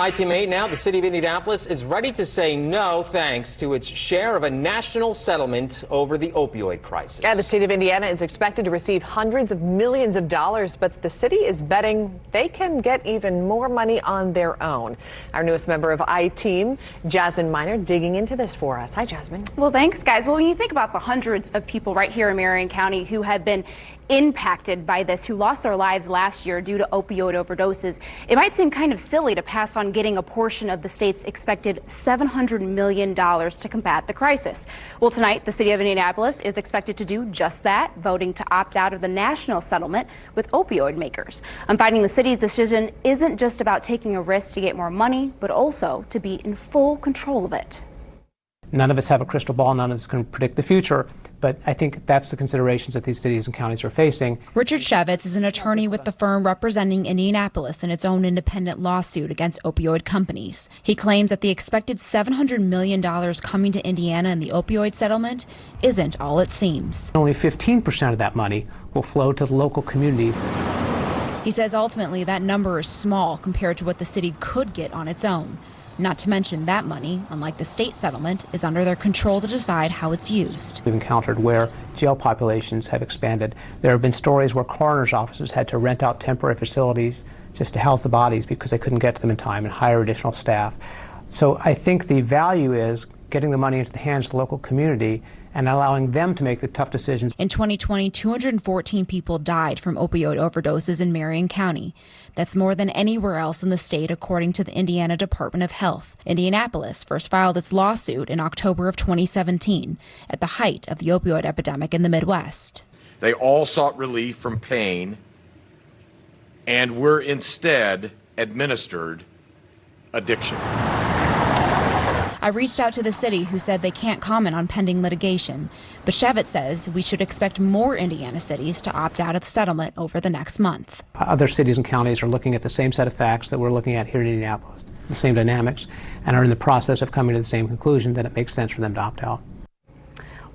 Item 8 now, the city of Indianapolis is ready to say no thanks to its share of a national settlement over the opioid crisis. Yeah, the state of Indiana is expected to receive hundreds of millions of dollars, but the city is betting they can get even more money on their own. Our newest member of I-Team, Jasmine Miner, digging into this for us. Hi, Jasmine. Well, thanks, guys. Well, when you think about the hundreds of people right here in Marion County who have been impacted by this, who lost their lives last year due to opioid overdoses, it might seem kind of silly to pass on getting a portion of the state's expected $700 million to combat the crisis. Well, tonight, the city of Indianapolis is expected to do just that, voting to opt out of the national settlement with opioid makers. I'm finding the city's decision isn't just about taking a risk to get more money, but also to be in full control of it. None of us have a crystal ball, none of us can predict the future, but I think that's the considerations that these cities and counties are facing. Richard Shevitz is an attorney with the firm representing Indianapolis in its own independent lawsuit against opioid companies. He claims that the expected $700 million coming to Indiana in the opioid settlement isn't all it seems. Only 15% of that money will flow to the local communities. He says ultimately that number is small compared to what the city could get on its own. Not to mention that money, unlike the state settlement, is under their control to decide how it's used. We've encountered where jail populations have expanded. There have been stories where coroner's offices had to rent out temporary facilities just to house the bodies because they couldn't get to them in time and hire additional staff. So I think the value is getting the money into the hands of the local community and allowing them to make the tough decisions. In 2020, 214 people died from opioid overdoses in Marion County. That's more than anywhere else in the state, according to the Indiana Department of Health. Indianapolis first filed its lawsuit in October of 2017, at the height of the opioid epidemic in the Midwest. They all sought relief from pain and were instead administered addiction. I reached out to the city, who said they can't comment on pending litigation. But Shevitz says we should expect more Indiana cities to opt out of the settlement over the next month. Other cities and counties are looking at the same set of facts that we're looking at here in Indianapolis, the same dynamics, and are in the process of coming to the same conclusion that it makes sense for them to opt out.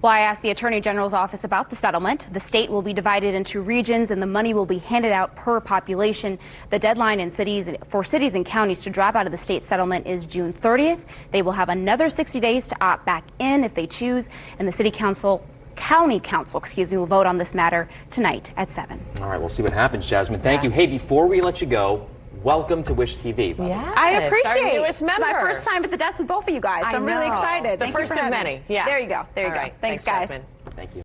Well, I asked the Attorney General's office about the settlement. The state will be divided into regions and the money will be handed out per population. The deadline for cities and counties to drop out of the state settlement is June 30th. They will have another 60 days to opt back in if they choose, and the county council, will vote on this matter tonight at 7. All right, we'll see what happens, Jasmine. Thank you. Hey, before we let you go, welcome to Wish TV. Yeah, I appreciate it. It's my first time at the desk with both of you guys, so I'm really excited. The first of many. Yeah. There you go. There you go. Right. Thanks, guys. Jasmine. Thank you.